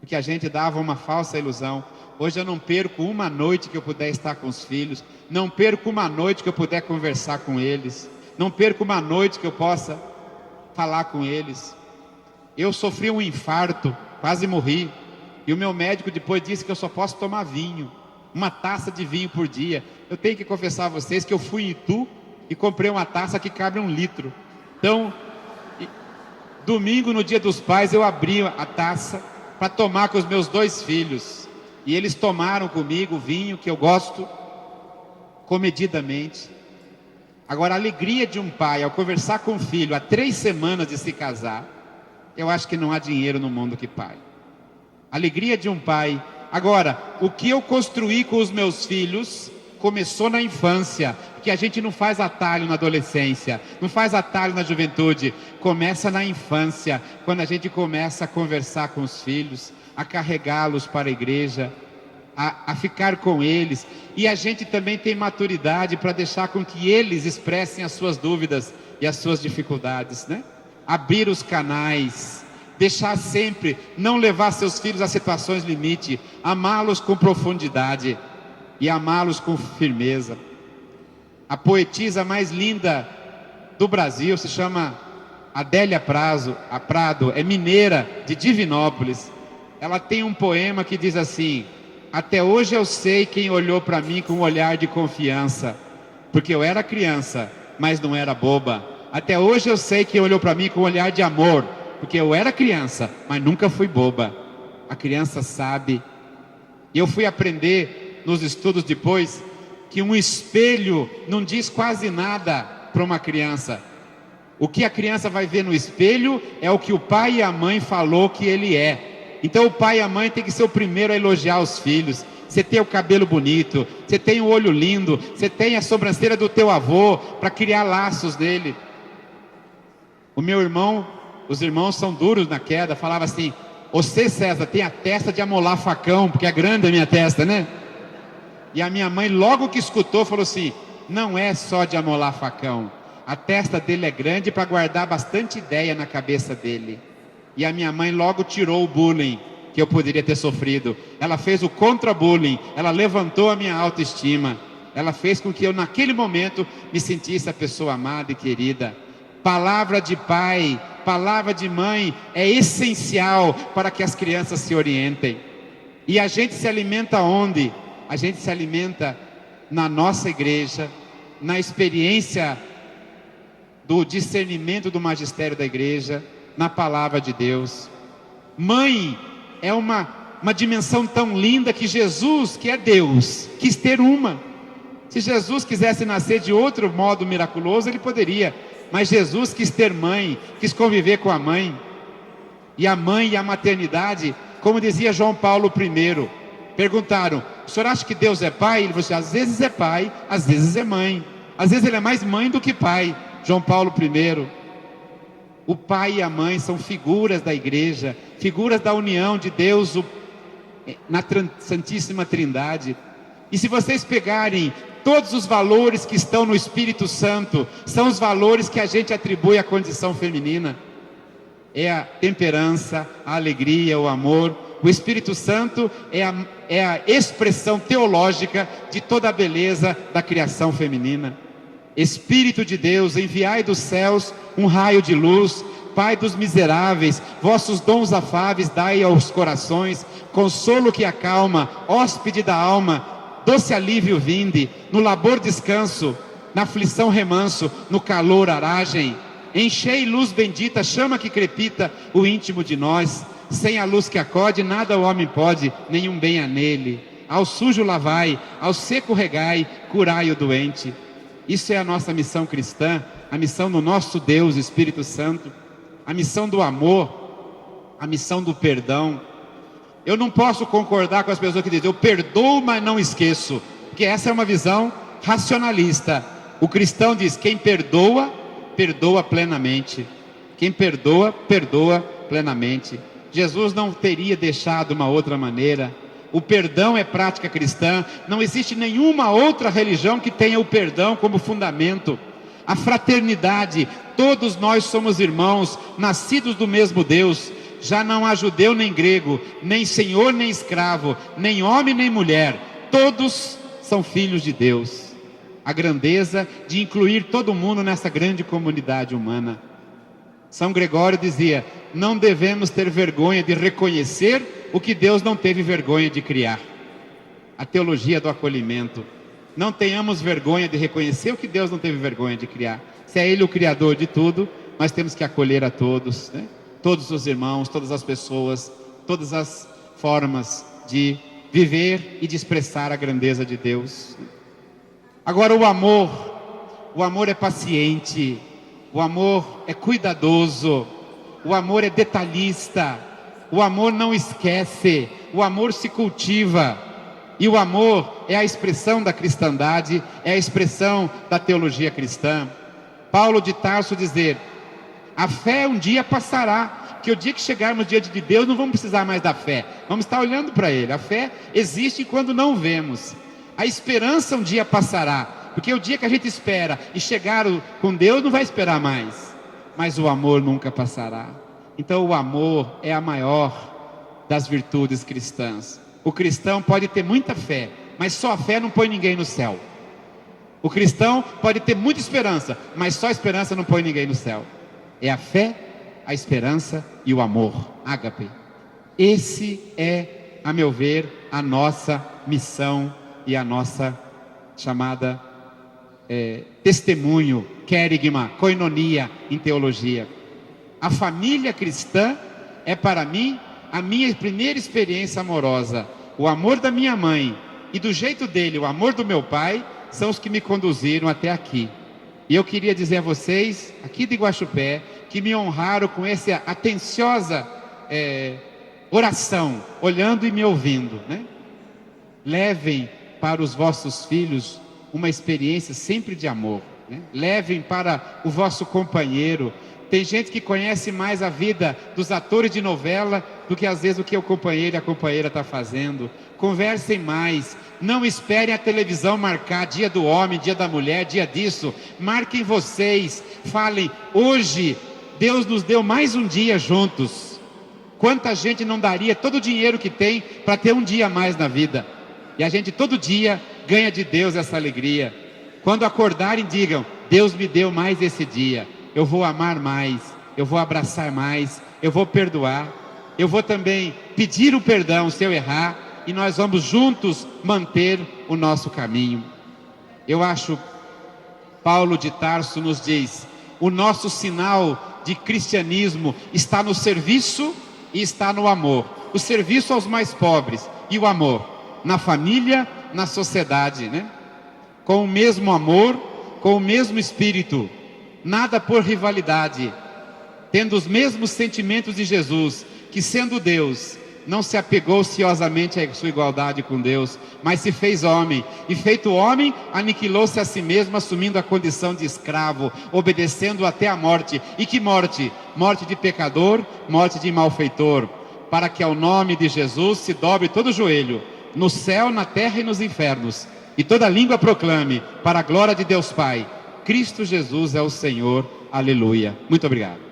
Porque a gente dava uma falsa ilusão. Hoje eu não perco uma noite que eu puder estar com os filhos, não perco uma noite que eu puder conversar com eles, não perco uma noite que eu possa falar com eles. Eu sofri um infarto, quase morri, e o meu médico depois disse que eu só posso tomar vinho, 1 taça de vinho por dia. Eu tenho que confessar a vocês que eu fui em Itu e comprei uma taça que cabe 1 litro. Então, domingo, no dia dos pais, eu abri a taça para tomar com os meus 2 filhos. E eles tomaram comigo o vinho que eu gosto, comedidamente. Agora, a alegria de um pai ao conversar com o filho há 3 semanas de se casar, eu acho que não há dinheiro no mundo que pague. A alegria de um pai. Agora, o que eu construí com os meus filhos começou na infância, porque a gente não faz atalho na adolescência, não faz atalho na juventude, começa na infância, quando a gente começa a conversar com os filhos, a carregá-los para a igreja, a ficar com eles, e a gente também tem maturidade para deixar com que eles expressem as suas dúvidas e as suas dificuldades, né? Abrir os canais, deixar sempre, não levar seus filhos a situações limite, amá-los com profundidade e amá-los com firmeza. A poetisa mais linda do Brasil se chama Adélia Prado, é mineira de Divinópolis. Ela tem um poema que diz assim: até hoje eu sei quem olhou para mim com um olhar de confiança, porque eu era criança, mas não era boba. Até hoje eu sei quem olhou para mim com um olhar de amor, porque eu era criança, mas nunca fui boba. A criança sabe. E eu fui aprender nos estudos depois que um espelho não diz quase nada para uma criança. O que a criança vai ver no espelho é o que o pai e a mãe falou que ele é. Então o pai e a mãe tem que ser o primeiro a elogiar os filhos. Você tem o cabelo bonito, você tem o olho lindo, você tem a sobrancelha do teu avô, para criar laços nele. O meu irmão, os irmãos são duros na queda, falava assim: você, César, tem a testa de amolar facão, porque é grande a minha testa, né? E a minha mãe, logo que escutou, falou assim: não é só de amolar facão, a testa dele é grande para guardar bastante ideia na cabeça dele. E a minha mãe logo tirou o bullying que eu poderia ter sofrido. Ela fez o contra-bullying, ela levantou a minha autoestima. Ela fez com que eu, naquele momento, me sentisse a pessoa amada e querida. Palavra de pai, palavra de mãe é essencial para que as crianças se orientem. E a gente se alimenta onde? A gente se alimenta na nossa igreja, na experiência do discernimento do magistério da igreja, na palavra de Deus. Mãe é uma dimensão tão linda que Jesus, que é Deus, quis ter uma. Se Jesus quisesse nascer de outro modo miraculoso, ele poderia. Mas Jesus quis ter mãe, quis conviver com a mãe. E a mãe e a maternidade, como dizia João Paulo I, perguntaram: o senhor acha que Deus é pai? Ele falou assim: às vezes é pai, às vezes é mãe. Às vezes ele é mais mãe do que pai. João Paulo I. O pai e a mãe são figuras da igreja, figuras da união de Deus na Santíssima Trindade. E se vocês pegarem todos os valores que estão no Espírito Santo, são os valores que a gente atribui à condição feminina. É a temperança, a alegria, o amor. O Espírito Santo é a expressão teológica de toda a beleza da criação feminina. Espírito de Deus, enviai dos céus um raio de luz, Pai dos miseráveis, vossos dons afáveis dai aos corações, consolo que acalma, hóspede da alma, doce alívio vinde, no labor descanso, na aflição remanso, no calor aragem. Enchei luz bendita, chama que crepita o íntimo de nós, sem a luz que acode, nada o homem pode, nenhum bem há nele. Ao sujo lavai, ao seco regai, curai o doente. Isso é a nossa missão cristã, a missão do nosso Deus, Espírito Santo, a missão do amor, a missão do perdão. Eu não posso concordar com as pessoas que dizem: eu perdoo, mas não esqueço, porque essa é uma visão racionalista. O cristão diz: quem perdoa, perdoa plenamente. Quem perdoa, perdoa plenamente. Jesus não teria deixado uma outra maneira. O perdão é prática cristã. Não existe nenhuma outra religião que tenha o perdão como fundamento. A fraternidade, todos nós somos irmãos, nascidos do mesmo Deus. Já não há judeu nem grego, nem senhor nem escravo, nem homem nem mulher. Todos são filhos de Deus. A grandeza de incluir todo mundo nessa grande comunidade humana. São Gregório dizia: não devemos ter vergonha de reconhecer o que Deus não teve vergonha de criar. A teologia do acolhimento. Não tenhamos vergonha de reconhecer o que Deus não teve vergonha de criar. Se é Ele o Criador de tudo, nós temos que acolher a todos, né? Todos os irmãos, todas as pessoas, todas as formas de viver e de expressar a grandeza de Deus. Agora o amor é paciente, o amor é cuidadoso, o amor é detalhista, o amor não esquece, o amor se cultiva. E o amor é a expressão da cristandade, é a expressão da teologia cristã. Paulo de Tarso dizer: a fé um dia passará, que o dia que chegarmos diante de Deus não vamos precisar mais da fé, vamos estar olhando para Ele. A fé existe quando não vemos. A esperança um dia passará, porque o dia que a gente espera e chegar com Deus não vai esperar mais. Mas o amor nunca passará. Então o amor é a maior das virtudes cristãs. O cristão pode ter muita fé, mas só a fé não põe ninguém no céu. O cristão pode ter muita esperança, mas só a esperança não põe ninguém no céu. É a fé, a esperança e o amor. Ágape. Esse é, a meu ver, a nossa missão e a nossa chamada testemunho, querigma, koinonia em teologia. A família cristã é para mim a minha primeira experiência amorosa. O amor da minha mãe e do jeito dele, o amor do meu pai, são os que me conduziram até aqui. E eu queria dizer a vocês, aqui de Guaxupé, que me honraram com essa atenciosa oração, olhando e me ouvindo, né? Levem para os vossos filhos uma experiência sempre de amor, né? Levem para o vosso companheiro. Tem gente que conhece mais a vida dos atores de novela do que às vezes o que o companheiro e a companheira está fazendo. Conversem mais. Não esperem a televisão marcar dia do homem, dia da mulher, dia disso. Marquem vocês. Falem, hoje Deus nos deu mais um dia juntos. Quanta gente não daria todo o dinheiro que tem para ter um dia a mais na vida? E a gente todo dia ganha de Deus essa alegria. Quando acordarem, digam, Deus me deu mais esse dia. Eu vou amar mais, eu vou abraçar mais, eu vou perdoar. Eu vou também pedir o perdão se eu errar. E nós vamos juntos manter o nosso caminho. Eu acho, Paulo de Tarso nos diz, o nosso sinal de cristianismo está no serviço e está no amor. O serviço aos mais pobres e o amor na família, na sociedade, né? Com o mesmo amor, com o mesmo espírito, nada por rivalidade, tendo os mesmos sentimentos de Jesus, que sendo Deus, não se apegou ociosamente à sua igualdade com Deus, mas se fez homem, e feito homem, aniquilou-se a si mesmo, assumindo a condição de escravo, obedecendo até a morte. E que morte? Morte de pecador, morte de malfeitor, para que ao nome de Jesus se dobre todo o joelho, no céu, na terra e nos infernos, e toda língua proclame, para a glória de Deus Pai, Cristo Jesus é o Senhor, aleluia. Muito obrigado.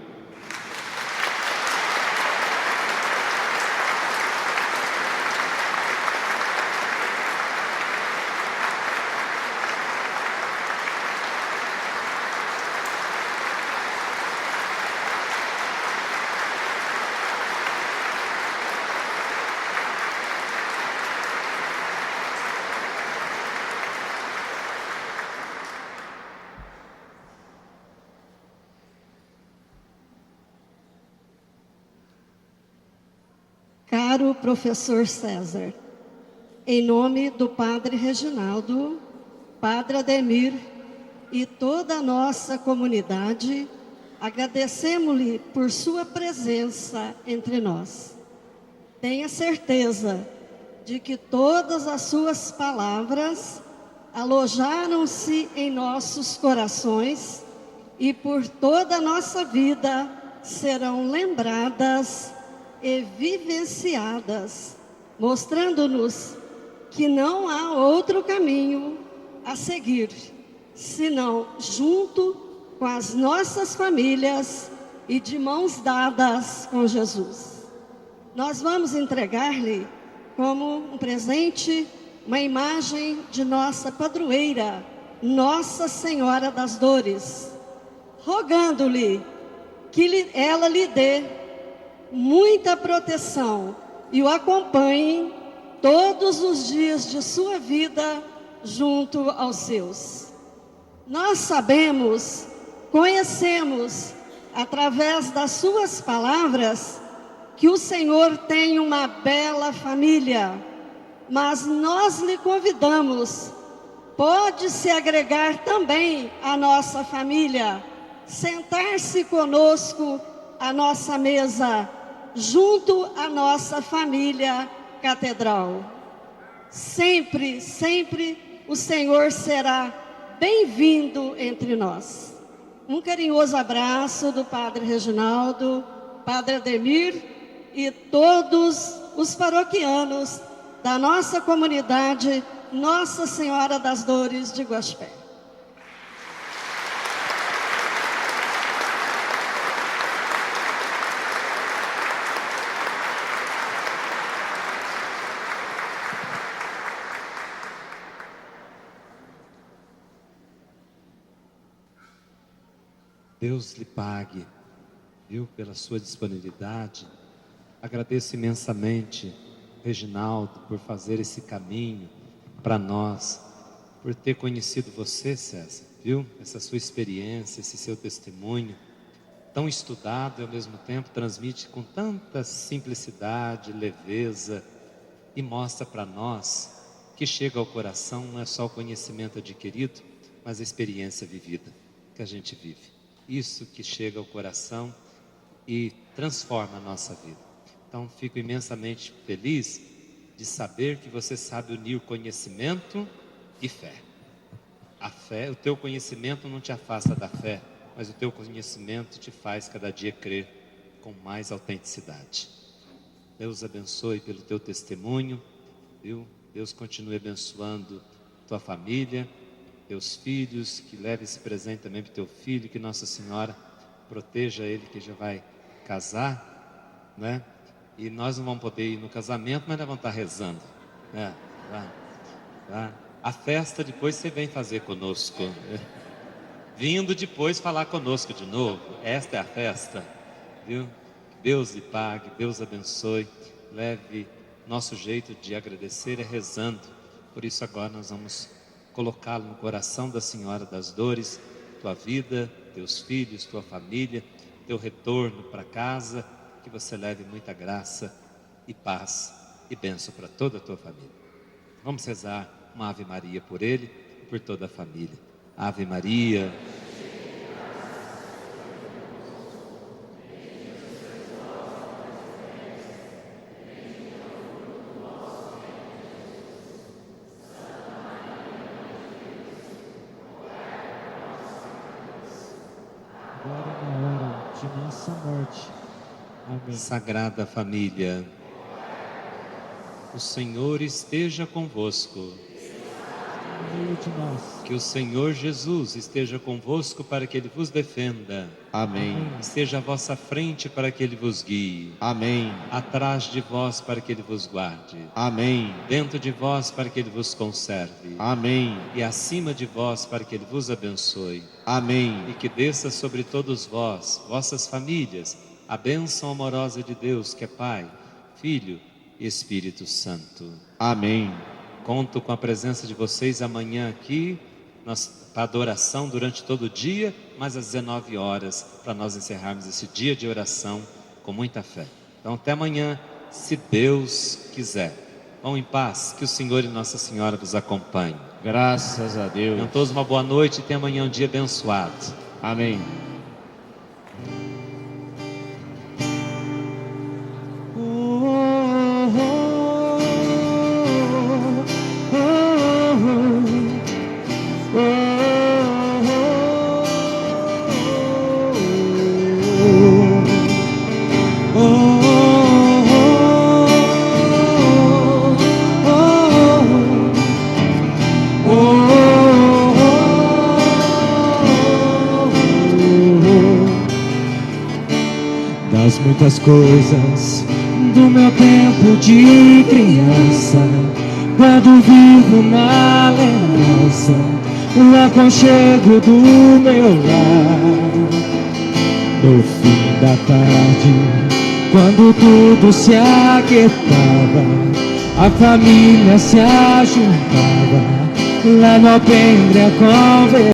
Caro professor César, em nome do Padre Reginaldo, Padre Ademir e toda a nossa comunidade, agradecemos-lhe por sua presença entre nós. Tenha certeza de que todas as suas palavras alojaram-se em nossos corações e por toda a nossa vida serão lembradas e vivenciadas, mostrando-nos que não há outro caminho a seguir, senão junto com as nossas famílias e de mãos dadas com Jesus. Nós vamos entregar-lhe como um presente uma imagem de nossa padroeira, Nossa Senhora das Dores, rogando-lhe que ela lhe dê muita proteção e o acompanhe todos os dias de sua vida junto aos seus. Nós sabemos, conhecemos, através das suas palavras, que o Senhor tem uma bela família, mas nós lhe convidamos, pode se agregar também à nossa família, sentar-se conosco à nossa mesa, junto à nossa família catedral. Sempre, sempre o Senhor será bem-vindo entre nós. Um carinhoso abraço do Padre Reginaldo, Padre Ademir e todos os paroquianos da nossa comunidade Nossa Senhora das Dores de Guaxupé. Deus lhe pague, viu, pela sua disponibilidade. Agradeço imensamente, Reginaldo, por fazer esse caminho para nós, por ter conhecido você, César, viu? Essa sua experiência, esse seu testemunho. tão estudado e ao mesmo tempo transmite com tanta simplicidade, leveza e mostra para nós que chega ao coração não é só o conhecimento adquirido, mas a experiência vivida que a gente vive. Isso que chega ao coração e transforma a nossa vida. Então fico imensamente feliz de saber que você sabe unir conhecimento e fé. A fé, o teu conhecimento não te afasta da fé, mas o teu conhecimento te faz cada dia crer com mais autenticidade. Deus abençoe pelo teu testemunho, viu? Deus continue abençoando tua família, teus filhos, que leve esse presente também para o teu filho, que Nossa Senhora proteja ele que já vai casar, né? E nós não vamos poder ir no casamento, mas nós vamos estar rezando, né? Tá? A festa depois você vem fazer conosco, vindo depois falar conosco de novo. Esta é a festa, viu? Deus lhe pague, Deus abençoe. Leve, nosso jeito de agradecer é rezando. Por isso agora nós vamos colocá-lo no coração da Senhora das Dores, tua vida, teus filhos, tua família, teu retorno para casa, que você leve muita graça e paz e bênção para toda a tua família. Vamos rezar uma Ave Maria por ele e por toda a família. Ave Maria. Agora na hora de nossa morte. Amém. Sagrada Família, o Senhor esteja convosco. No meio de nós. Que o Senhor Jesus esteja convosco para que Ele vos defenda. Amém. Esteja à vossa frente para que Ele vos guie. Amém. Atrás de vós para que Ele vos guarde. Amém. Dentro de vós para que Ele vos conserve. Amém. E acima de vós para que Ele vos abençoe. Amém. E que desça sobre todos vós, vossas famílias, a bênção amorosa de Deus, que é Pai, Filho e Espírito Santo. Amém. Conto com a presença de vocês amanhã aqui, para adoração durante todo o dia, mas às 19 horas, para nós encerrarmos esse dia de oração com muita fé. Então até amanhã, se Deus quiser. Vão em paz, que o Senhor e Nossa Senhora vos acompanhem. Graças a Deus. Tenham todos uma boa noite e tenham amanhã um dia abençoado. Amém. Das muitas coisas do meu tempo de criança, quando vivo na lembrança, o aconchego do meu lar. No fim da tarde, quando tudo se aquietava, a família se ajuntava lá no alpendre a conversar.